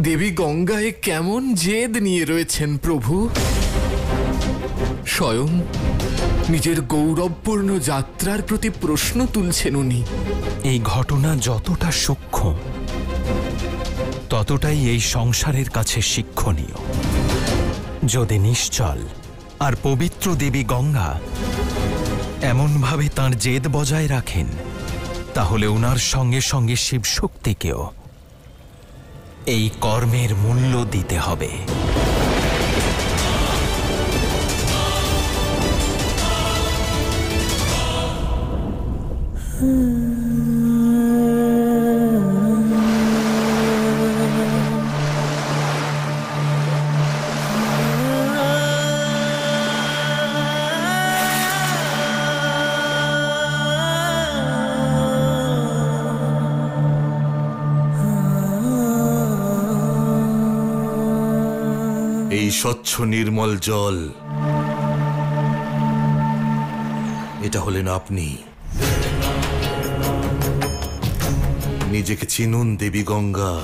দেবী গঙ্গায় কেমন জেদ নিয়ে রয়েছেন প্রভু। স্বয়ং নিজের গৌরবপূর্ণ যাত্রার প্রতি প্রশ্ন তুলছেন উনি। এই ঘটনা যতটা সূক্ষ্ম ততটাই এই সংসারের কাছে শিক্ষণীয়। যদি নিশ্চল আর পবিত্র দেবী গঙ্গা এমনভাবে তাঁর জেদ বজায় রাখেন, তাহলে ওনার সঙ্গে সঙ্গে শিবশক্তিকেও এই কর্মের মূল্য দিতে হবে। এই স্বচ্ছ নির্মল জল, এটা হলেন আপনি। নিজেকে চিনুন দেবী গঙ্গা।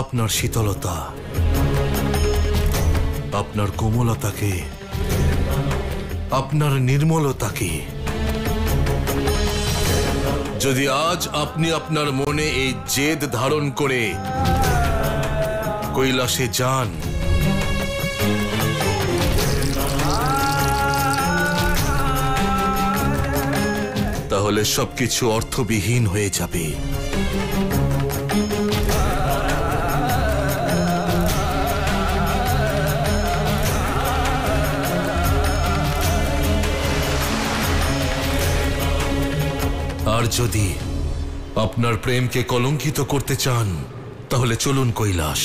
আপনার শীতলতা, আপনার কোমলতাকে, আপনার নির্মলতাকে যদি আজ আপনি আপনার মনে এই জেদ ধারণ করে কৈলাসে যান, তাহলে সবকিছু অর্থবিহীন হয়ে যাবে। আর যদি আপনার প্রেমকে কলঙ্কিত করতে চান, তাহলে চলুন কৈলাস।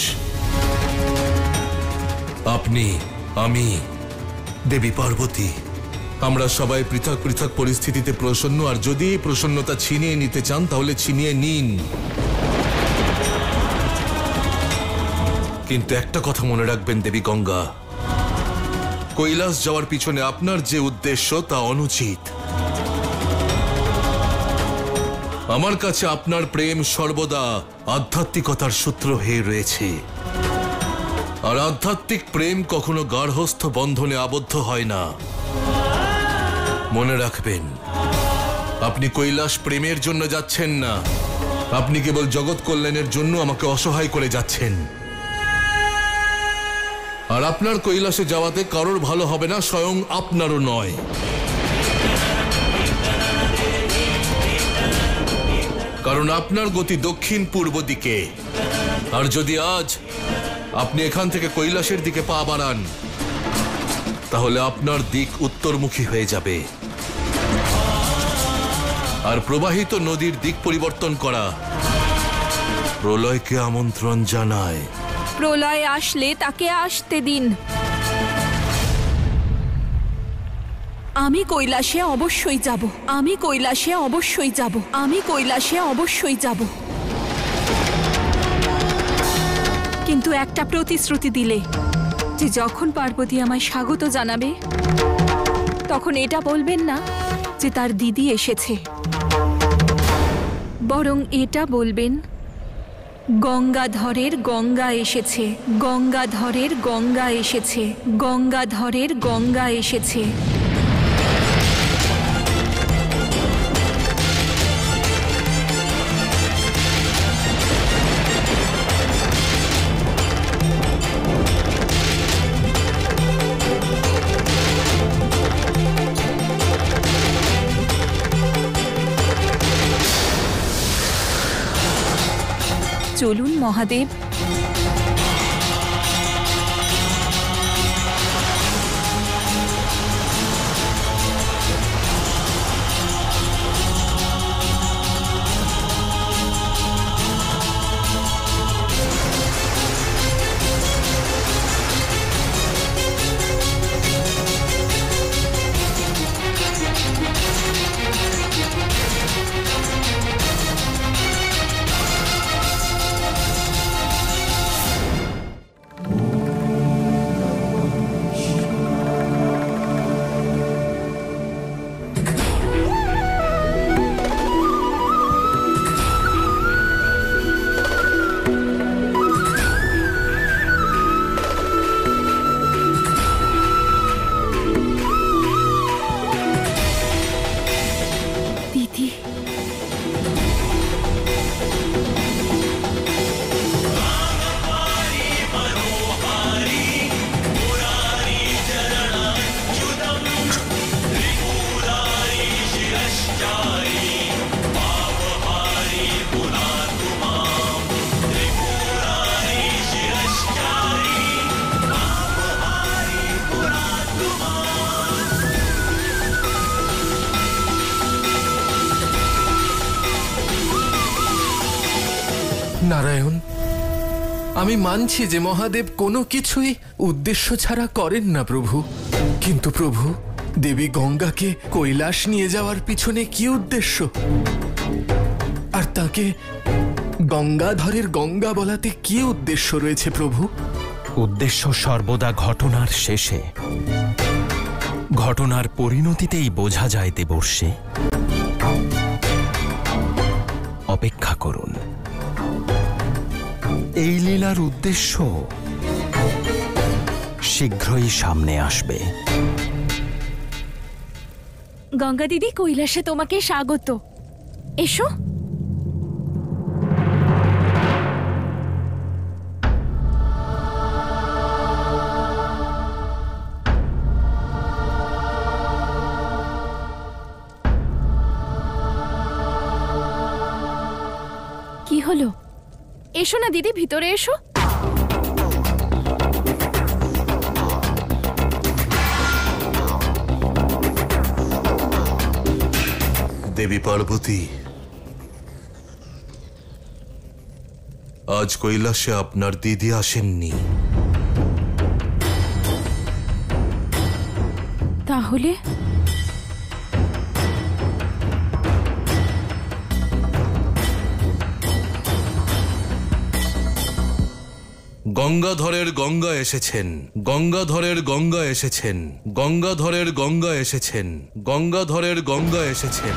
আপনি, আমি, দেবী পার্বতী, আমরা সবাই পৃথক পৃথক পরিস্থিতিতে প্রসন্ন। আর যদি প্রসন্নতা ছিনিয়ে নিতে চান, তাহলে ছিনিয়ে নিন। কিন্তু একটা কথা মনে রাখবেন দেবী গঙ্গা, কৈলাস যাওয়ার পিছনে আপনার যে উদ্দেশ্য তা অনুচিত। আমার কাছে আপনার প্রেম সর্বদা আধ্যাত্মিকতার সূত্র হয়ে রয়েছে। আর আধ্যাত্মিক প্রেম কখনো গার্হস্থ বন্ধনে আবদ্ধ হয় না। মনে রাখবেন, আপনি কৈলাস প্রেমের জন্য যাচ্ছেন না, আপনি কেবল জগৎ কল্যাণের জন্য আমাকে অসহায় করে যাচ্ছেন। আর আপনার কৈলাসে যাওয়াতে কারোর ভালো হবে না, স্বয়ং আপনারও নয়। কারণ আপনার গতি দক্ষিণ পূর্ব দিকে। আর যদি আজ আপনি এখান থেকে কৈলাসের দিকে পা বাড়ান, তাহলে আপনার দিক উত্তরমুখী হয়ে যাবে। আর প্রবাহিত নদীর দিক পরিবর্তন করা প্রলয়কে আমন্ত্রণ জানায়। প্রলয় আসলে তাকে আসতে দিন। আমি কৈলাসে অবশ্যই যাব, আমি কৈলাসে অবশ্যই যাব, আমি কৈলাসে অবশ্যই যাব। কিন্তু একটা প্রতিশ্রুতি দিলে যে যখন পার্বতী আমায় স্বাগত জানাবে, তখন এটা বলবেন না যে তার দিদি এসেছে, বরং এটা বলবেন গঙ্গাধরের গঙ্গা এসেছে, গঙ্গাধরের গঙ্গা এসেছে, গঙ্গাধরের গঙ্গা এসেছে। চলুন মহাদেব। নারায়ণ, আমি মানছি যে মহাদেব কোনো কিছুই উদ্দেশ্য ছাড়া করেন না প্রভু, কিন্তু প্রভু, দেবী গঙ্গাকে কৈলাস নিয়ে যাওয়ার পিছনে কি উদ্দেশ্য? আর তাকে গঙ্গাধরের গঙ্গা বলাতে কি উদ্দেশ্য রয়েছে প্রভু? উদ্দেশ্য সর্বদা ঘটনার শেষে, ঘটনার পরিণতিতেই বোঝা যায় দেবর্ষি। অপেক্ষা করুন, এই লীলার উদ্দেশ্য শীঘ্রই সামনে আসবে। গঙ্গা দিদি, কৈলাসে তোমাকে স্বাগত। এসো। কি হলো? এসো না দিদি, ভিতরে এসো। দেবী পার্বতী, আজ কৈলাসে আপনার দিদি আসেননি। তাহলে গঙ্গাধরের গঙ্গা এসেছেন, গঙ্গাধরের গঙ্গা এসেছেন, গঙ্গাধরের গঙ্গা এসেছেন, গঙ্গাধরের গঙ্গা এসেছেন।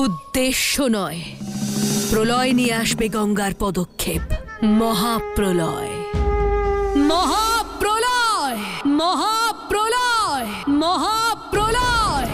উদ্দেশ্য নয়, প্রলয় নিয়ে আসবে গঙ্গার পদক্ষেপ। মহাপ্রলয়, মহাপ্রলয়, মহাপ্রলয়, মহাপ্রলয়।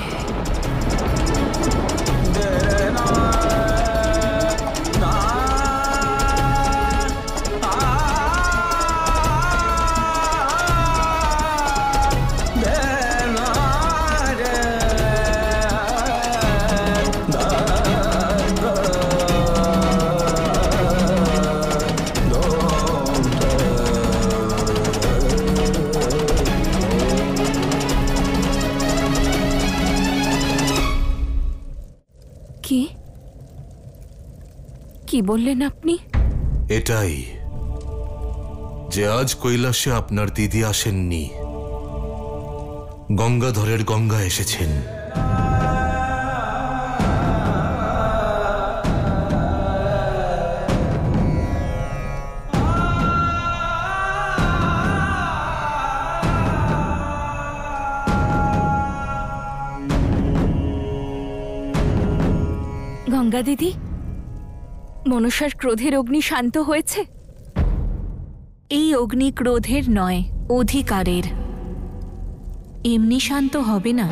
কি বললেন আপনি? এটাই যে আজ কৈলাসে আপনার দিদি আসেননি, গঙ্গাধরের গঙ্গা এসেছেন। গঙ্গা দিদি, মনসার ক্রোধের অগ্নি শান্ত হয়েছে? এই অগ্নি ক্রোধের নয়, অধিকারের। এমনি শান্ত হবে না।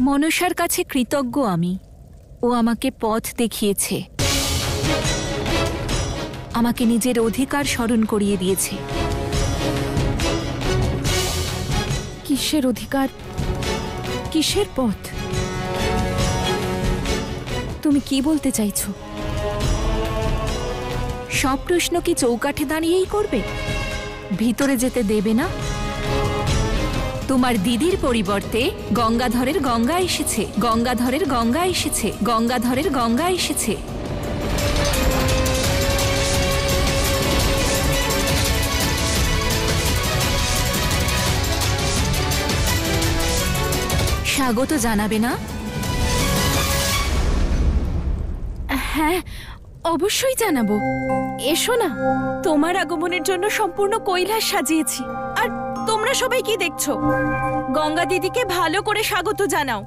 মনসার কাছে কৃতজ্ঞ আমি। ও আমাকে পথ দেখিয়েছে, আমাকে নিজের অধিকার স্মরণ করিয়ে দিয়েছে। কিসের অধিকার, কিসের পথ? তুমি কি বলতে চাইছো? সব প্রশ্ন কি চৌকাঠে দাঁড়িয়েই করবে? ভিতরে যেতে দেবে না? তোমার দিদির পরিবর্তে গঙ্গাধরের গঙ্গা এসেছে, গঙ্গাধরের গঙ্গা এসেছে, গঙ্গাধরের গঙ্গা এসেছে। স্বাগত জানাবে না? হ্যাঁ, অবশ্যই জানাবো। এসো না। তোমার আগমনের জন্য সম্পূর্ণ কৈলাস সাজিয়েছি। আর তোমরা সবাই কি দেখছো? গঙ্গা দিদিকে ভালো করে স্বাগত জানাও।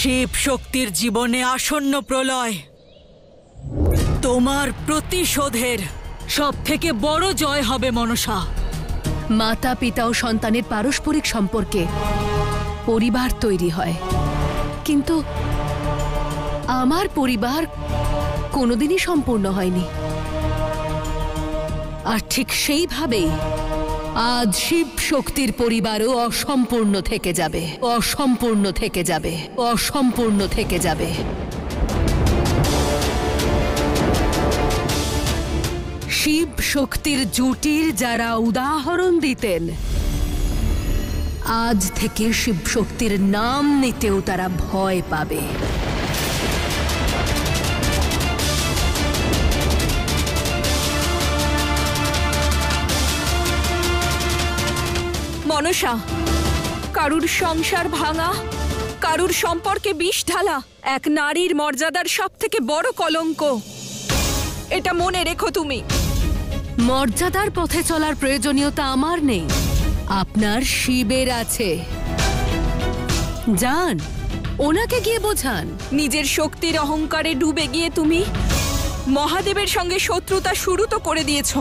শিব শক্তির জীবনে আসন্ন প্রলয় তোমার প্রতিশোধের সব থেকে বড় জয় হবে মনসা। মাতা পিতা ও সন্তানের পারস্পরিক সম্পর্কে পরিবার তৈরি হয়, কিন্তু আমার পরিবার কোনোদিনই সম্পূর্ণ হয়নি। আর ঠিক সেইভাবেই আজ শিব শক্তির পরিবারও অসম্পূর্ণ থেকে যাবে, অসম্পূর্ণ থেকে যাবে, অসম্পূর্ণ থেকে যাবে। শিব শক্তির জুটির যারা উদাহরণ দিতেন, আজ থেকে শিব শক্তির নাম নিতেও তারা ভয় পাবে। মনসা, কারুর সংসার ভাঙা, কারুর সম্পর্কে বিষ ঢালা এক নারীর মর্যাদার সব থেকে বড় কলঙ্ক। এটা মনে রেখো তুমি। মর্যাদার পথে চলার প্রয়োজনীয়তা আমার নেই, আপনার শিবের আছে। যান, ওনাকে গিয়ে বোঝান। নিজের শক্তির অহংকারে ডুবে গিয়ে তুমি মহাদেবের সঙ্গে শত্রুতা শুরু তো করে দিয়েছ,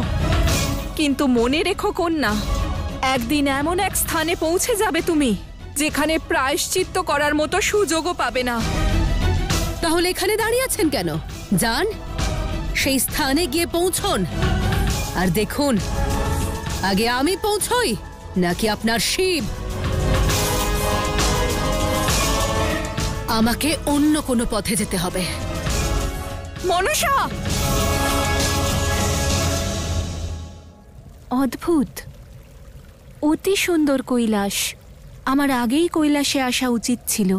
কিন্তু মনে রেখো কন্যা, একদিন এমন এক স্থানে পৌঁছে যাবে তুমি যেখানে প্রায়শ্চিত্ত করার মতো সুযোগও পাবে না। তাহলে এখানে দাঁড়িয়ে আছেন কেন? যান, সেই স্থানে গিয়ে পৌঁছন। আর দেখুন, আগে আমি পৌঁছই নাকি আপনার শিব। আমাকে অন্য কোনো পথে যেতে হবে। মনসা! অদ্ভুত, অতি সুন্দর কৈলাস। আমার আগেই কৈলাসে আসা উচিত ছিল।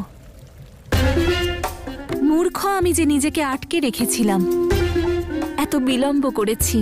মূর্খ আমি যে নিজেকে আটকে রেখেছিলাম, এত বিলম্ব করেছি।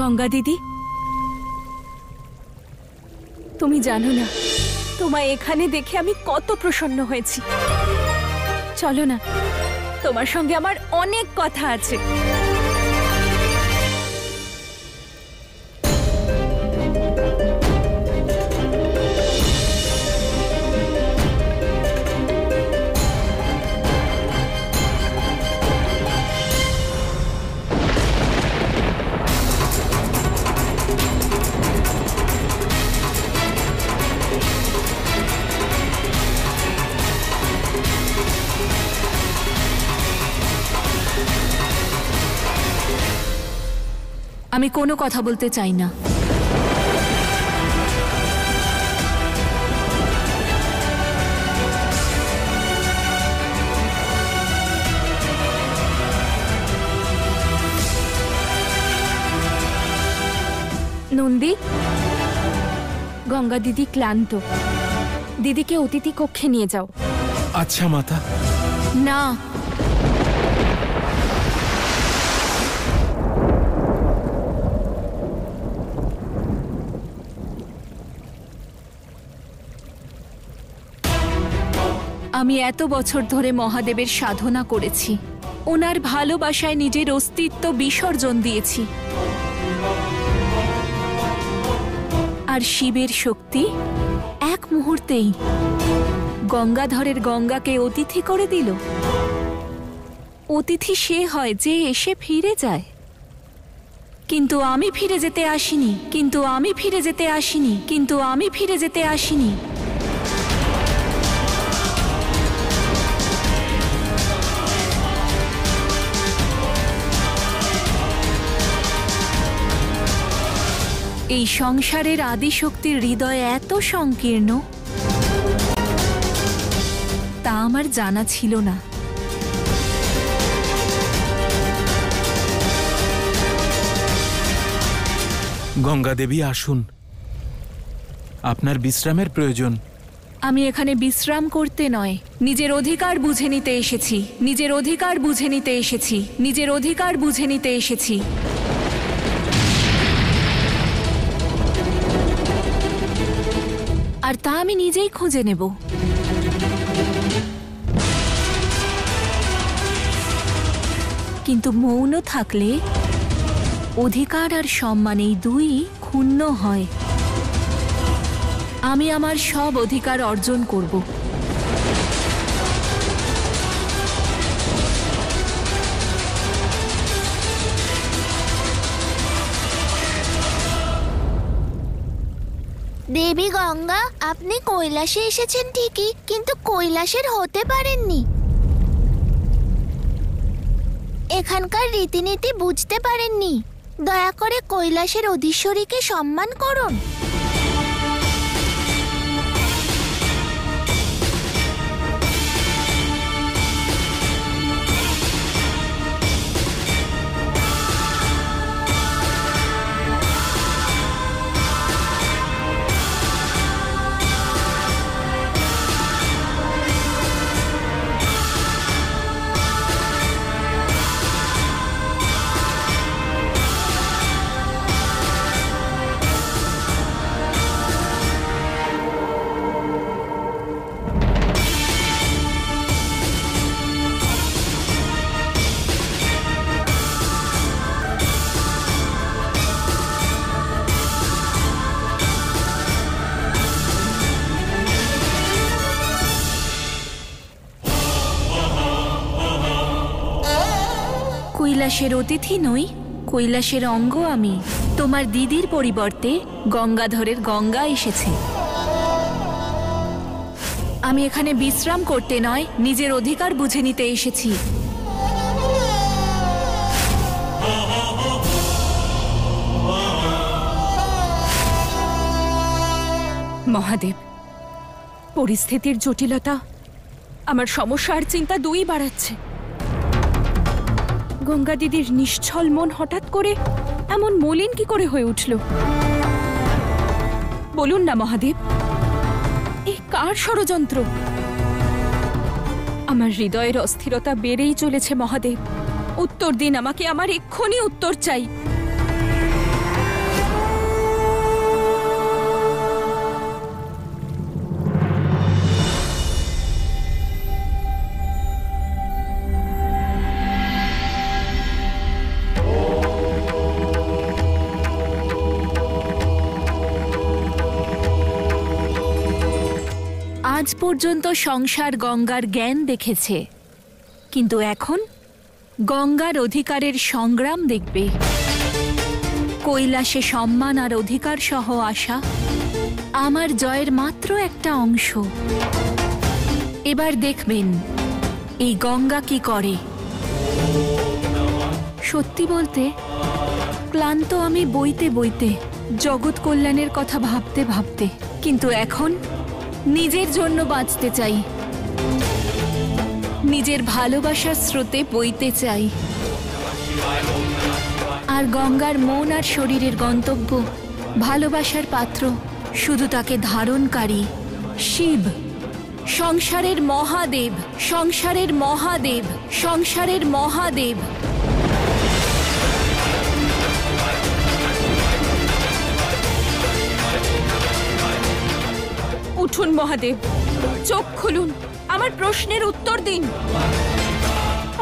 গঙ্গা দিদি, তুমি জানো না তোমায় এখানে দেখে আমি কত প্রসন্ন হয়েছি। চলো না, তোমার সঙ্গে আমার অনেক কথা আছে। আমি কোনো কথা বলতে চাই না। নন্দী, গঙ্গা দিদি ক্লান্ত, দিদিকে অতিথি কক্ষে নিয়ে যাও। আচ্ছা মাতা। না, আমি এত বছর ধরে মহাদেবের সাধনা করেছি, ওনার ভালোবাসায় নিজের অস্তিত্ব বিসর্জন দিয়েছি। আর শিবের শক্তি এক মুহূর্তেই গঙ্গাধরের গঙ্গাকে অতিথি করে দিল। অতিথি সে হয় যে এসে ফিরে যায়, কিন্তু আমি ফিরে যেতে আসিনি, কিন্তু আমি ফিরে যেতে আসিনি, কিন্তু আমি ফিরে যেতে আসিনি। এই সংসারের আদিশক্তির হৃদয় এত সংকীর্ণ, তা আমার জানা ছিল না। গঙ্গা দেবী আসুন, আপনার বিশ্রামের প্রয়োজন। আমি এখানে বিশ্রাম করতে নয়, নিজের অধিকার বুঝে নিতে এসেছি, নিজের অধিকার বুঝে নিতে এসেছি, নিজের অধিকার বুঝে নিতে এসেছি। আর তা আমি নিজেই খুঁজে নেব। কিন্তু মৌন থাকলে অধিকার আর সম্মান এই দুই ক্ষুণ্ণ হয়। আমি আমার সব অধিকার অর্জন করব। দেবী গঙ্গা, আপনি কৈলাসে এসেছেন ঠিকই, কিন্তু কৈলাসের হতে পারেননি। এখানকার রীতিনীতি বুঝতে পারেননি। দয়া করে কৈলাসের অধীশ্বরীকে সম্মান করুন। কৈলাসের অতিথি নই, কৈলাসের অঙ্গ আমি। তোমার দিদির পরিবর্তে গঙ্গাধরের গঙ্গা এসেছে। আমি এখানে বিশ্রাম করতে নয়, নিজের অধিকার বুঝে নিতে এসেছি। মহাদেব, পরিস্থিতির জটিলতা আমার সমস্যা আর চিন্তা দুই বাড়াচ্ছে। গঙ্গা দিদির নিশ্চল মন হঠাৎ করে এমন মলিন কি করে হয়ে উঠল? বলুন না মহাদেব, এই কার ষড়যন্ত্র? আমার হৃদয়ের অস্থিরতা বেড়েই চলেছে মহাদেব। উত্তর দিন আমাকে, আমার এক্ষুনি উত্তর চাই। আজ পর্যন্ত সংসার গঙ্গার জ্ঞান দেখেছে, কিন্তু এখন গঙ্গার অধিকারের সংগ্রাম দেখবে। কৈলাসে সম্মান আর অধিকার সহ আসা আমার জয়ের মাত্র একটা অংশ। এবার দেখবেন এই গঙ্গা কি করে। সত্যি বলতে ক্লান্ত আমি বইতে বইতে, জগৎ কল্যাণের কথা ভাবতে ভাবতে। কিন্তু এখন নিজের জন্য বাঁচতে চাই, নিজের ভালোবাসার স্রোতে বইতে চাই। আর গঙ্গার মন আর শরীরের গন্তব্য, ভালোবাসার পাত্র শুধু তাকে ধারণকারী শিব, সংসারের মহাদেব, সংসারের মহাদেব, সংসারের মহাদেব। উঠুন মহাদেব, চোখ খুলুন, আমার প্রশ্নের উত্তর দিন।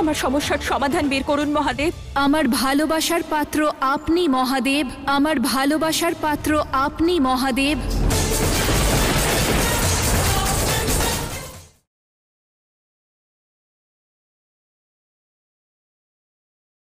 আমার সমস্যার সমাধান বের করুন মহাদেব। আমার ভালোবাসার পাত্র আপনি মহাদেব, আমার ভালোবাসার পাত্র আপনি মহাদেব।